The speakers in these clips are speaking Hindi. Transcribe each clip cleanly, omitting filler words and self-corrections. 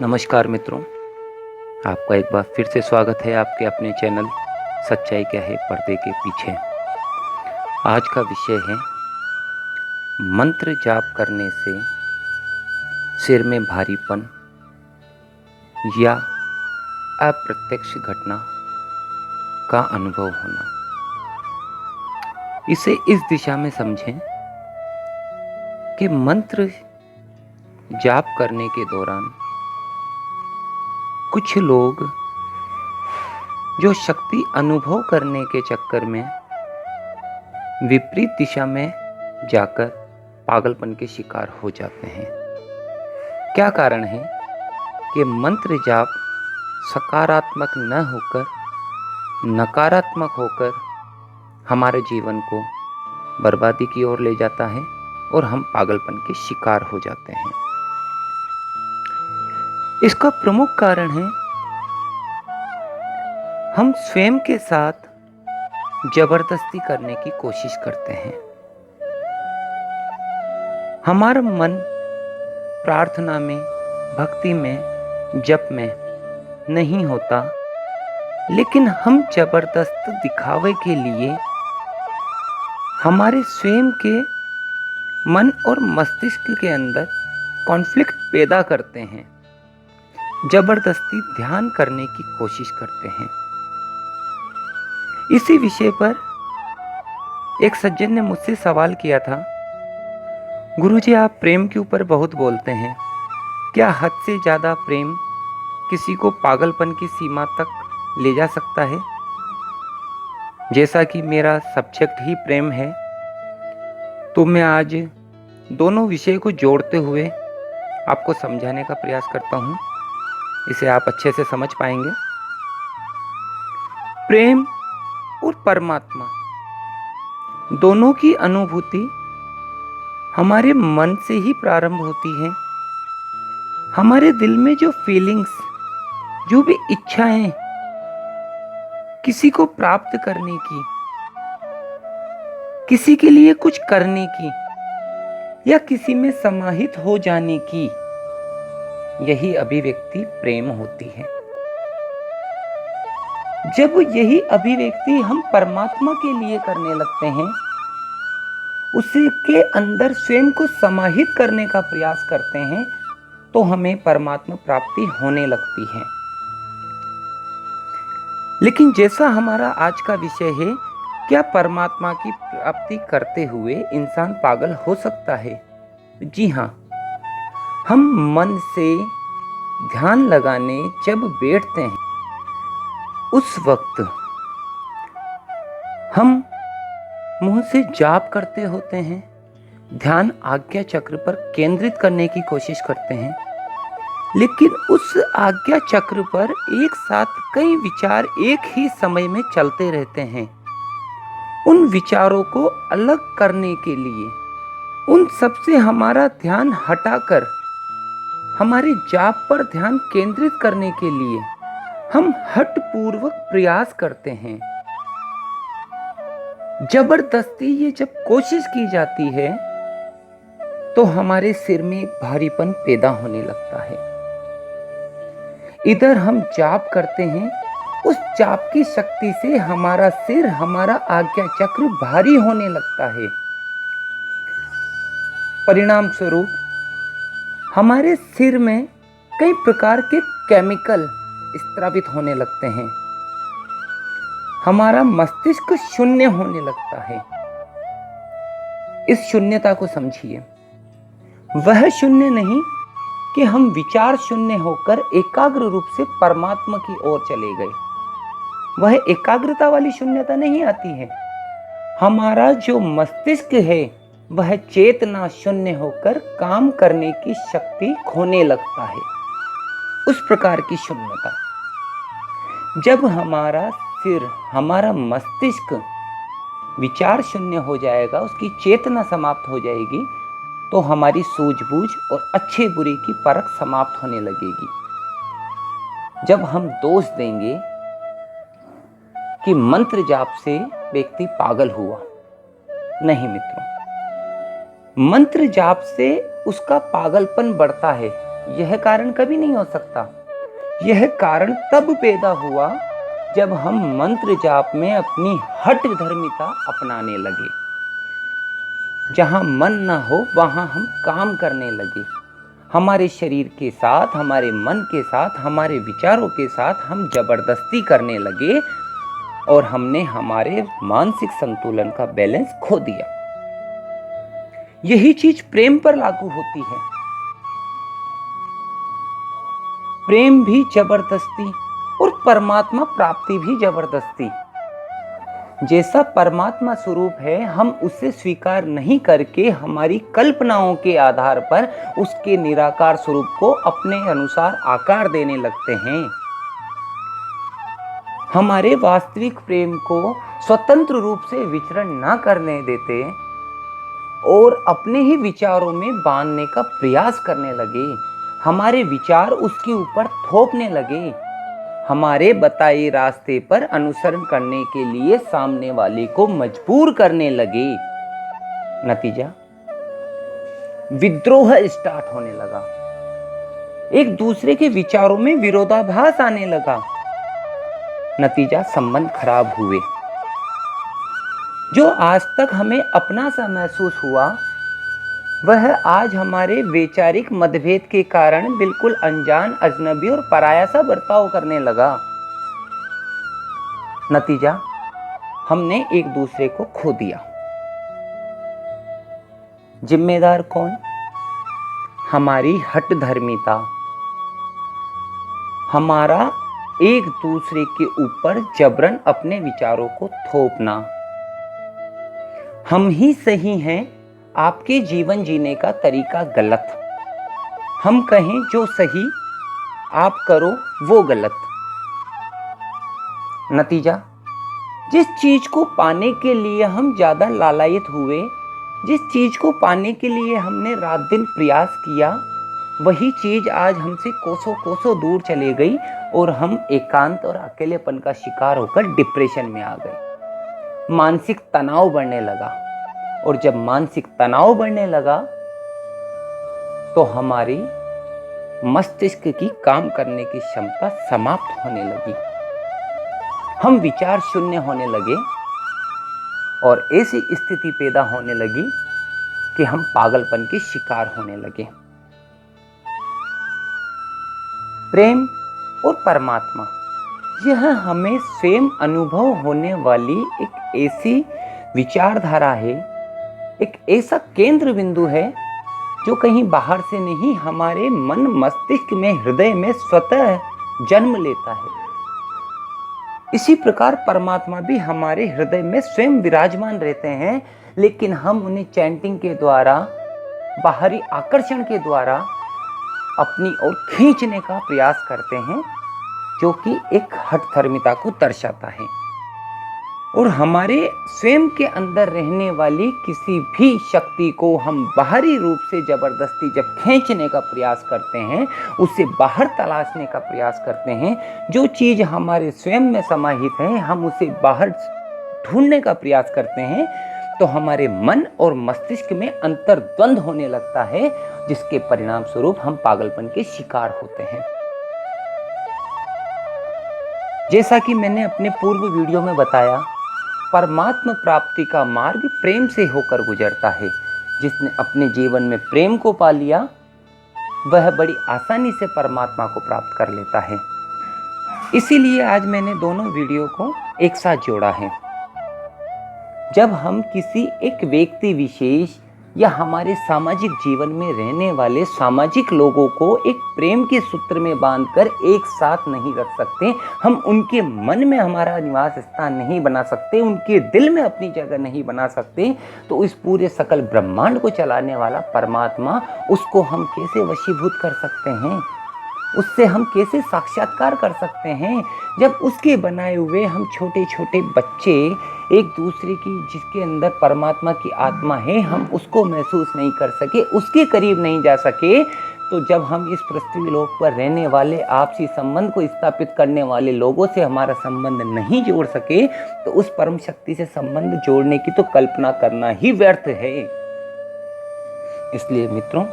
नमस्कार मित्रों, आपका एक बार फिर से स्वागत है आपके अपने चैनल सच्चाई क्या है पर्दे के पीछे। आज का विषय है मंत्र जाप करने से सिर में भारीपन या अप्रत्यक्ष घटना का अनुभव होना। इसे इस दिशा में समझें कि मंत्र जाप करने के दौरान कुछ लोग जो शक्ति अनुभव करने के चक्कर में विपरीत दिशा में जाकर पागलपन के शिकार हो जाते हैं। क्या कारण है कि मंत्र जाप सकारात्मक न होकर नकारात्मक होकर हमारे जीवन को बर्बादी की ओर ले जाता है और हम पागलपन के शिकार हो जाते हैं। इसका प्रमुख कारण है हम स्वयं के साथ जबरदस्ती करने की कोशिश करते हैं। हमारा मन प्रार्थना में, भक्ति में, जप में नहीं होता, लेकिन हम जबरदस्त दिखावे के लिए हमारे स्वयं के मन और मस्तिष्क के अंदर कॉन्फ्लिक्ट पैदा करते हैं, जबरदस्ती ध्यान करने की कोशिश करते हैं। इसी विषय पर एक सज्जन ने मुझसे सवाल किया था, गुरुजी आप प्रेम के ऊपर बहुत बोलते हैं, क्या हद से ज़्यादा प्रेम किसी को पागलपन की सीमा तक ले जा सकता है? जैसा कि मेरा सब्जेक्ट ही प्रेम है, तो मैं आज दोनों विषय को जोड़ते हुए आपको समझाने का प्रयास करता हूँ। इसे आप अच्छे से समझ पाएंगे। प्रेम और परमात्मा दोनों की अनुभूति हमारे मन से ही प्रारंभ होती है। हमारे दिल में जो फीलिंग्स, जो भी इच्छाएं किसी को प्राप्त करने की, किसी के लिए कुछ करने की या किसी में समाहित हो जाने की, यही अभिव्यक्ति प्रेम होती है। जब यही अभिव्यक्ति हम परमात्मा के लिए करने लगते हैं, उसके अंदर स्वयं को समाहित करने का प्रयास करते हैं, तो हमें परमात्मा प्राप्ति होने लगती है। लेकिन जैसा हमारा आज का विषय है, क्या परमात्मा की प्राप्ति करते हुए इंसान पागल हो सकता है? जी हाँ, हम मन से ध्यान लगाने जब बैठते हैं, उस वक्त हम मुंह से जाप करते होते हैं, ध्यान आज्ञा चक्र पर केंद्रित करने की कोशिश करते हैं, लेकिन उस आज्ञा चक्र पर एक साथ कई विचार एक ही समय में चलते रहते हैं। उन विचारों को अलग करने के लिए, उन सब से हमारा ध्यान हटाकर हमारे जाप पर ध्यान केंद्रित करने के लिए हम हठपूर्वक प्रयास करते हैं। जबरदस्ती ये जब कोशिश की जाती है, तो हमारे सिर में एक भारीपन पैदा होने लगता है। इधर हम जाप करते हैं, उस जाप की शक्ति से हमारा सिर, हमारा आज्ञा चक्र भारी होने लगता है। परिणाम स्वरूप हमारे सिर में कई प्रकार के केमिकल स्रावित होने लगते हैं। हमारा मस्तिष्क शून्य होने लगता है। इस शून्यता को समझिए। वह शून्य नहीं कि हम विचार शून्य होकर एकाग्र रूप से परमात्मा की ओर चले गए। वह एकाग्रता वाली शून्यता नहीं आती है। हमारा जो मस्तिष्क है, वह चेतना शून्य होकर काम करने की शक्ति खोने लगता है। उस प्रकार की शून्यता। जब हमारा सिर, हमारा मस्तिष्क विचार शून्य हो जाएगा, उसकी चेतना समाप्त हो जाएगी, तो हमारी सूझबूझ और अच्छे बुरे की परख समाप्त होने लगेगी। जब हम दोष देंगे कि मंत्र जाप से व्यक्ति पागल हुआ, नहीं मित्रों, मंत्र जाप से उसका पागलपन बढ़ता है। यह कारण कभी नहीं हो सकता। यह कारण तब पैदा हुआ जब हम मंत्र जाप में अपनी हठ धर्मिता अपनाने लगे। जहां मन न हो वहां हम काम करने लगे। हमारे शरीर के साथ, हमारे मन के साथ, हमारे विचारों के साथ हम जबरदस्ती करने लगे और हमने हमारे मानसिक संतुलन का बैलेंस खो दिया। यही चीज प्रेम पर लागू होती है। प्रेम भी जबरदस्ती और परमात्मा प्राप्ति भी जबरदस्ती। जैसा परमात्मा स्वरूप है, हम उसे स्वीकार नहीं करके हमारी कल्पनाओं के आधार पर उसके निराकार स्वरूप को अपने अनुसार आकार देने लगते हैं। हमारे वास्तविक प्रेम को स्वतंत्र रूप से विचरण ना करने देते और अपने ही विचारों में बांधने का प्रयास करने लगे। हमारे विचार उसके ऊपर थोपने लगे। हमारे बताए रास्ते पर अनुसरण करने के लिए सामने वाले को मजबूर करने लगे। नतीजा, विद्रोह स्टार्ट होने लगा। एक दूसरे के विचारों में विरोधाभास आने लगा। नतीजा, संबंध खराब हुए। जो आज तक हमें अपना सा महसूस हुआ, वह आज हमारे वैचारिक मतभेद के कारण बिल्कुल अनजान, अजनबी और पराया सा बर्ताव करने लगा। नतीजा, हमने एक दूसरे को खो दिया। जिम्मेदार कौन? हमारी हठ धर्मिता, हमारा एक दूसरे के ऊपर जबरन अपने विचारों को थोपना। हम ही सही हैं, आपके जीवन जीने का तरीका गलत। हम कहें जो सही, आप करो वो गलत। नतीजा, जिस चीज को पाने के लिए हम ज्यादा लालायित हुए, जिस चीज को पाने के लिए हमने रात दिन प्रयास किया, वही चीज आज हमसे कोसों कोसों दूर चले गई और हम एकांत और अकेलेपन का शिकार होकर डिप्रेशन में आ गए। मानसिक तनाव बढ़ने लगा और जब मानसिक तनाव बढ़ने लगा तो हमारी मस्तिष्क की काम करने की क्षमता समाप्त होने लगी। हम विचार शून्य होने लगे और ऐसी स्थिति पैदा होने लगी कि हम पागलपन के शिकार होने लगे। प्रेम और परमात्मा, यह हमें स्वयं अनुभव होने वाली एक ऐसी विचारधारा है, एक ऐसा केंद्र बिंदु है जो कहीं बाहर से नहीं, हमारे मन मस्तिष्क में, हृदय में स्वतः जन्म लेता है। इसी प्रकार परमात्मा भी हमारे हृदय में स्वयं विराजमान रहते हैं, लेकिन हम उन्हें चैंटिंग के द्वारा, बाहरी आकर्षण के द्वारा अपनी ओर खींचने का प्रयास करते हैं, जो कि एक हठधर्मिता को दर्शाता है। और हमारे स्वयं के अंदर रहने वाली किसी भी शक्ति को हम बाहरी रूप से जबरदस्ती जब खींचने का प्रयास करते हैं, उसे बाहर तलाशने का प्रयास करते हैं, जो चीज हमारे स्वयं में समाहित है हम उसे बाहर ढूंढने का प्रयास करते हैं, तो हमारे मन और मस्तिष्क में अंतर्द्वंद होने लगता है, जिसके परिणाम स्वरूप हम पागलपन के शिकार होते हैं। जैसा कि मैंने अपने पूर्व वीडियो में बताया, परमात्मा प्राप्ति का मार्ग प्रेम से होकर गुजरता है। जिसने अपने जीवन में प्रेम को पा लिया, वह बड़ी आसानी से परमात्मा को प्राप्त कर लेता है। इसीलिए आज मैंने दोनों वीडियो को एक साथ जोड़ा है। जब हम किसी एक व्यक्ति विशेष या हमारे सामाजिक जीवन में रहने वाले सामाजिक लोगों को एक प्रेम के सूत्र में बांधकर एक साथ नहीं रख सकते, हम उनके मन में हमारा निवास स्थान नहीं बना सकते, उनके दिल में अपनी जगह नहीं बना सकते, तो इस पूरे सकल ब्रह्मांड को चलाने वाला परमात्मा, उसको हम कैसे वशीभूत कर सकते हैं? उससे हम कैसे साक्षात्कार कर सकते हैं, जब उसके बनाए हुए हम छोटे छोटे बच्चे एक दूसरे की, जिसके अंदर परमात्मा की आत्मा है, हम उसको महसूस नहीं कर सके, उसके करीब नहीं जा सके। तो जब हम इस पृथ्वी लोक पर रहने वाले आपसी संबंध को स्थापित करने वाले लोगों से हमारा संबंध नहीं जोड़ सके, तो उस परम शक्ति से संबंध जोड़ने की तो कल्पना करना ही व्यर्थ है। इसलिए मित्रों,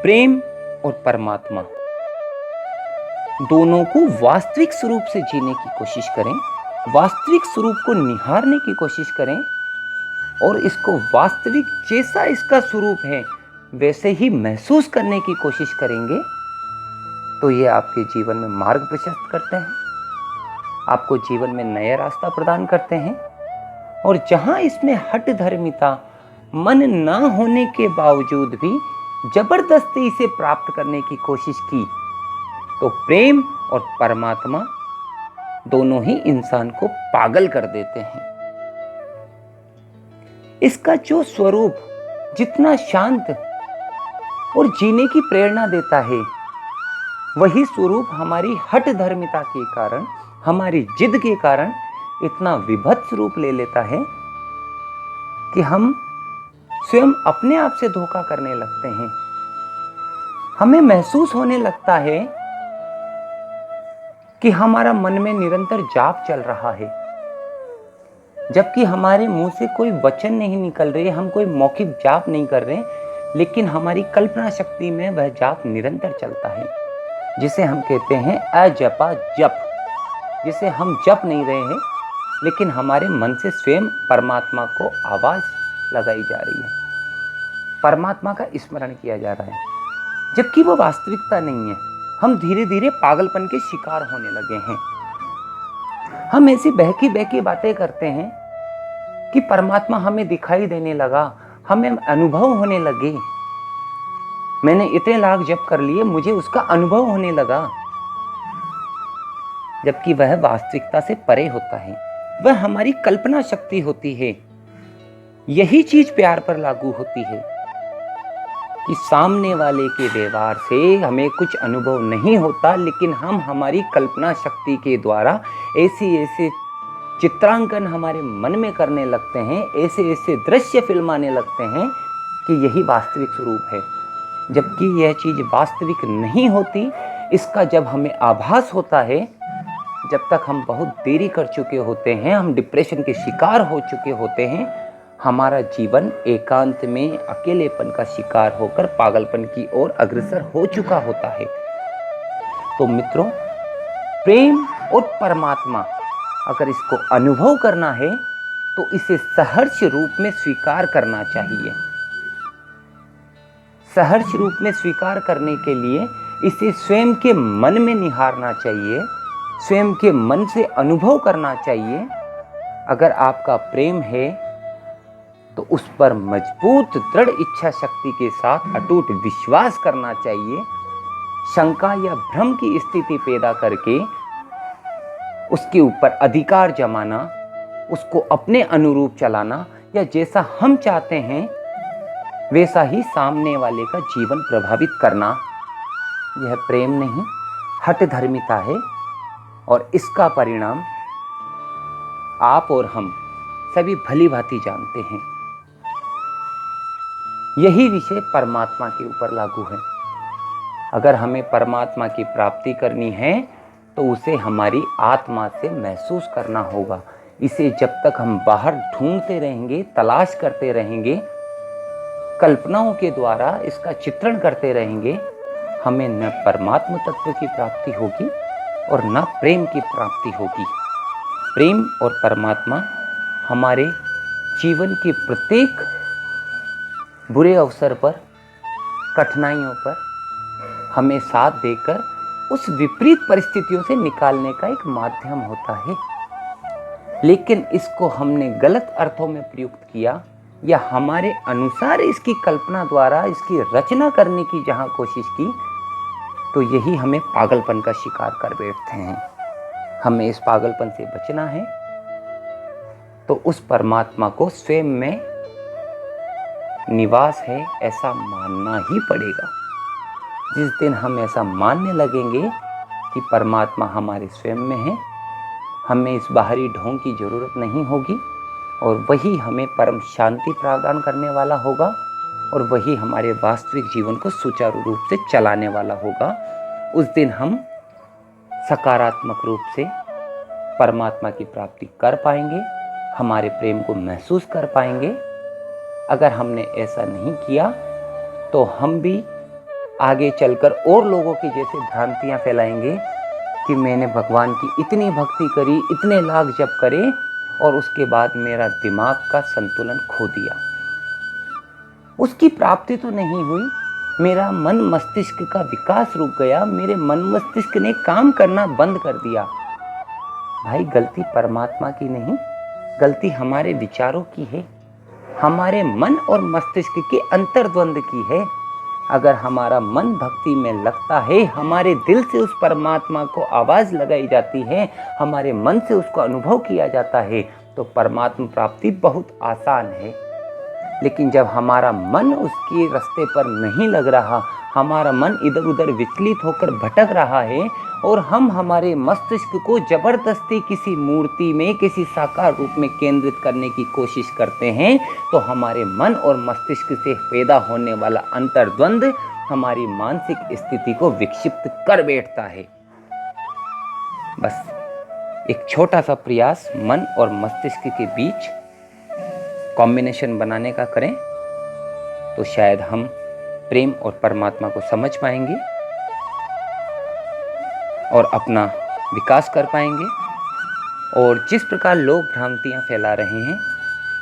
प्रेम और परमात्मा दोनों को वास्तविक स्वरूप से जीने की कोशिश करें, वास्तविक स्वरूप को निहारने की कोशिश करें और इसको वास्तविक जैसा इसका स्वरूप है वैसे ही महसूस करने की कोशिश करेंगे, तो ये आपके जीवन में मार्ग प्रशस्त करते हैं, आपको जीवन में नया रास्ता प्रदान करते हैं। और जहां इसमें हठ धर्मिता मन ना होने के बावजूद भी जबरदस्ती इसे प्राप्त करने की कोशिश की, तो प्रेम और परमात्मा दोनों ही इंसान को पागल कर देते हैं। इसका जो स्वरूप जितना शांत और जीने की प्रेरणा देता है, वही स्वरूप हमारी हठ धर्मिता के कारण, हमारी जिद के कारण इतना विभत्स रूप ले लेता है कि हम स्वयं अपने आप से धोखा करने लगते हैं। हमें महसूस होने लगता है कि हमारा मन में निरंतर जाप चल रहा है, जबकि हमारे मुंह से कोई वचन नहीं निकल रहे, हम कोई मौखिक जाप नहीं कर रहे, लेकिन हमारी कल्पना शक्ति में वह जाप निरंतर चलता है, जिसे हम कहते हैं अजपा जप, जिसे हम जप नहीं रहे हैं लेकिन हमारे मन से स्वयं परमात्मा को आवाज लगाई जा रही है, परमात्मा का स्मरण किया जा रहा है, जबकि वो वास्तविकता नहीं है। हम धीरे धीरे पागलपन के शिकार होने लगे हैं। हम ऐसी बहकी बहकी बातें करते हैं कि परमात्मा हमें दिखाई देने लगा, हमें अनुभव होने लगे, मैंने इतने लाख जप कर लिए, मुझे उसका अनुभव होने लगा, जबकि वह वास्तविकता से परे होता है, वह हमारी कल्पना शक्ति होती है। यही चीज प्यार पर लागू होती है कि सामने वाले के व्यवहार से हमें कुछ अनुभव नहीं होता, लेकिन हम हमारी कल्पना शक्ति के द्वारा ऐसे चित्रांकन हमारे मन में करने लगते हैं, ऐसे दृश्य फिल्माने लगते हैं कि यही वास्तविक स्वरूप है, जबकि यह चीज वास्तविक नहीं होती। इसका जब हमें आभास होता है, जब तक हम बहुत देरी कर चुके होते हैं, हम डिप्रेशन के शिकार हो चुके होते हैं, हमारा जीवन एकांत में अकेलेपन का शिकार होकर पागलपन की ओर अग्रसर हो चुका होता है। तो मित्रों, प्रेम और परमात्मा अगर इसको अनुभव करना है तो इसे सहर्ष रूप में स्वीकार करना चाहिए। सहर्ष रूप में स्वीकार करने के लिए इसे स्वयं के मन में निहारना चाहिए, स्वयं के मन से अनुभव करना चाहिए। अगर आपका प्रेम है तो उस पर मजबूत दृढ़ इच्छा शक्ति के साथ अटूट विश्वास करना चाहिए। शंका या भ्रम की स्थिति पैदा करके उसके ऊपर अधिकार जमाना, उसको अपने अनुरूप चलाना या जैसा हम चाहते हैं वैसा ही सामने वाले का जीवन प्रभावित करना, यह प्रेम नहीं, हठ धर्मिता है। और इसका परिणाम आप और हम सभी भली भांति जानते हैं। यही विषय परमात्मा के ऊपर लागू है। अगर हमें परमात्मा की प्राप्ति करनी है तो उसे हमारी आत्मा से महसूस करना होगा। इसे जब तक हम बाहर ढूंढते रहेंगे, तलाश करते रहेंगे, कल्पनाओं के द्वारा इसका चित्रण करते रहेंगे, हमें न परमात्मा तत्व की प्राप्ति होगी और न प्रेम की प्राप्ति होगी। प्रेम और परमात्मा हमारे जीवन के प्रत्येक बुरे अवसर पर, कठिनाइयों पर हमें साथ देकर उस विपरीत परिस्थितियों से निकालने का एक माध्यम होता है। लेकिन इसको हमने गलत अर्थों में प्रयुक्त किया या हमारे अनुसार इसकी कल्पना द्वारा इसकी रचना करने की जहां कोशिश की, तो यही हमें पागलपन का शिकार कर बैठते हैं। हमें इस पागलपन से बचना है तो उस परमात्मा को स्वयं में निवास है ऐसा मानना ही पड़ेगा। जिस दिन हम ऐसा मानने लगेंगे कि परमात्मा हमारे स्वयं में है, हमें इस बाहरी ढोंग की जरूरत नहीं होगी और वही हमें परम शांति प्रदान करने वाला होगा और वही हमारे वास्तविक जीवन को सुचारू रूप से चलाने वाला होगा। उस दिन हम सकारात्मक रूप से परमात्मा की प्राप्ति कर पाएंगे, हमारे प्रेम को महसूस कर पाएंगे। अगर हमने ऐसा नहीं किया तो हम भी आगे चलकर और लोगों की जैसे भ्रांतियां फैलाएंगे कि मैंने भगवान की इतनी भक्ति करी, इतने लाख जप करे और उसके बाद मेरा दिमाग का संतुलन खो दिया, उसकी प्राप्ति तो नहीं हुई, मेरा मन मस्तिष्क का विकास रुक गया, मेरे मन मस्तिष्क ने काम करना बंद कर दिया। भाई गलती परमात्मा की नहीं, गलती हमारे विचारों की है, हमारे मन और मस्तिष्क के अंतर्द्वंद की है। अगर हमारा मन भक्ति में लगता है, हमारे दिल से उस परमात्मा को आवाज लगाई जाती है, हमारे मन से उसको अनुभव किया जाता है, तो परमात्मा प्राप्ति बहुत आसान है। लेकिन जब हमारा मन उसके रास्ते पर नहीं लग रहा, हमारा मन इधर उधर विचलित होकर भटक रहा है और हम हमारे मस्तिष्क को जबरदस्ती किसी मूर्ति में, किसी साकार रूप में केंद्रित करने की कोशिश करते हैं, तो हमारे मन और मस्तिष्क से पैदा होने वाला अंतर्द्वंद हमारी मानसिक स्थिति को विक्षिप्त कर बैठता है। बस एक छोटा सा प्रयास मन और मस्तिष्क के बीच कॉम्बिनेशन बनाने का करें तो शायद हम प्रेम और परमात्मा को समझ पाएंगे और अपना विकास कर पाएंगे। और जिस प्रकार लोग भ्रांतियां फैला रहे हैं,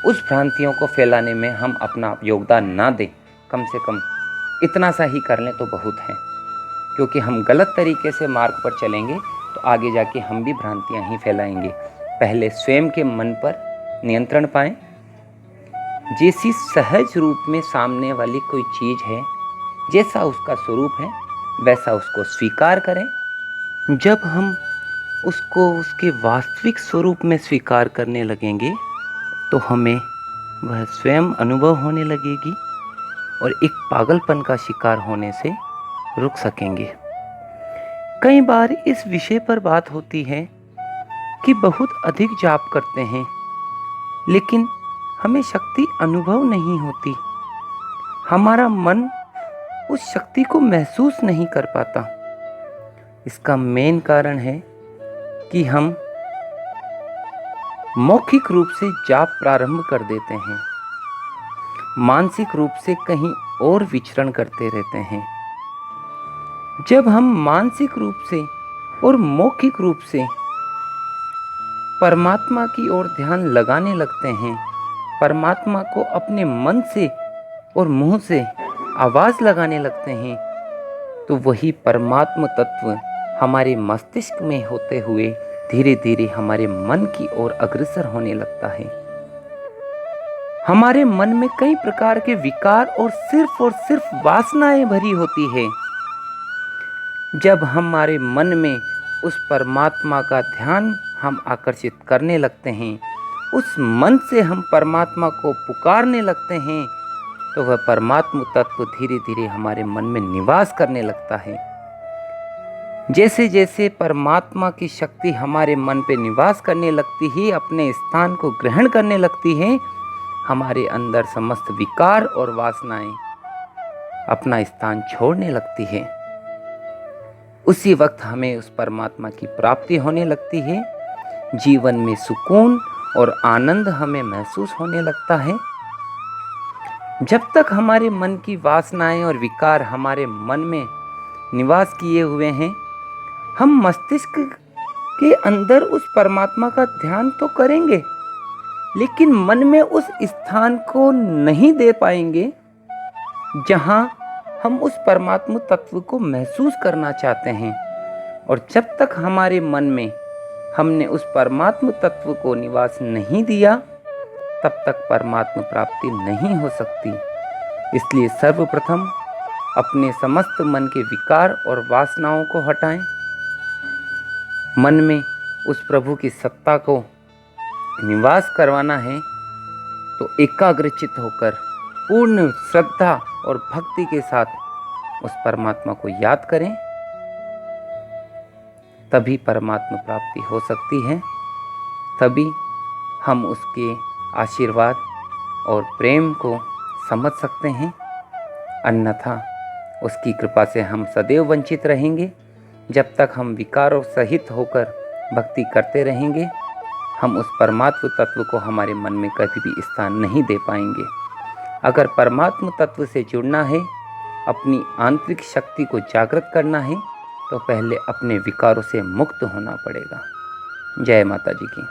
उस भ्रांतियों को फैलाने में हम अपना योगदान ना दें, कम से कम इतना सा ही कर लें तो बहुत है। क्योंकि हम गलत तरीके से मार्ग पर चलेंगे तो आगे जाके हम भी भ्रांतियां ही फैलाएंगे। पहले स्वयं के मन पर नियंत्रण पाएं। जैसी सहज रूप में सामने वाली कोई चीज है, जैसा उसका स्वरूप है वैसा उसको स्वीकार करें। जब हम उसको उसके वास्तविक स्वरूप में स्वीकार करने लगेंगे तो हमें वह स्वयं अनुभव होने लगेगी और एक पागलपन का शिकार होने से रुक सकेंगे। कई बार इस विषय पर बात होती है कि बहुत अधिक जाप करते हैं लेकिन हमें शक्ति अनुभव नहीं होती, हमारा मन उस शक्ति को महसूस नहीं कर पाता। इसका मेन कारण है कि हम मौखिक रूप से जाप प्रारंभ कर देते हैं, मानसिक रूप से कहीं और विचरण करते रहते हैं। जब हम मानसिक रूप से और मौखिक रूप से परमात्मा की ओर ध्यान लगाने लगते हैं, परमात्मा को अपने मन से और मुंह से आवाज लगाने लगते हैं, तो वही परमात्मा तत्व हमारे मस्तिष्क में होते हुए धीरे धीरे हमारे मन की ओर अग्रसर होने लगता है। हमारे मन में कई प्रकार के विकार और सिर्फ वासनाएं भरी होती है। जब हमारे मन में उस परमात्मा का ध्यान हम आकर्षित करने लगते हैं, उस मन से हम परमात्मा को पुकारने लगते हैं, तो वह परमात्मा तत्व धीरे धीरे हमारे मन में निवास करने लगता है। जैसे जैसे परमात्मा की शक्ति हमारे मन पे निवास करने लगती है, अपने स्थान को ग्रहण करने लगती है, हमारे अंदर समस्त विकार और वासनाएं अपना स्थान छोड़ने लगती है। उसी वक्त हमें उस परमात्मा की प्राप्ति होने लगती है, जीवन में सुकून और आनंद हमें महसूस होने लगता है। जब तक हमारे मन की वासनाएं और विकार हमारे मन में निवास किए हुए हैं, हम मस्तिष्क के अंदर उस परमात्मा का ध्यान तो करेंगे, लेकिन मन में उस स्थान को नहीं दे पाएंगे जहां हम उस परमात्मा तत्व को महसूस करना चाहते हैं। और जब तक हमारे मन में हमने उस परमात्मा तत्व को निवास नहीं दिया, तब तक परमात्मा प्राप्ति नहीं हो सकती। इसलिए सर्वप्रथम अपने समस्त मन के विकार और वासनाओं को हटाएं। मन में उस प्रभु की सत्ता को निवास करवाना है तो एकाग्रचित होकर पूर्ण श्रद्धा और भक्ति के साथ उस परमात्मा को याद करें, तभी परमात्मा प्राप्ति हो सकती है। तभी हम उसके आशीर्वाद और प्रेम को समझ सकते हैं। अन्यथा उसकी कृपा से हम सदैव वंचित रहेंगे। जब तक हम विकारों सहित होकर भक्ति करते रहेंगे, हम उस परमात्मा तत्व को हमारे मन में कभी भी स्थान नहीं दे पाएंगे। अगर परमात्मा तत्व से जुड़ना है अपनी आंतरिक शक्ति को जागृत करना है तो पहले अपने विकारों से मुक्त होना पड़ेगा। जय माता जी की।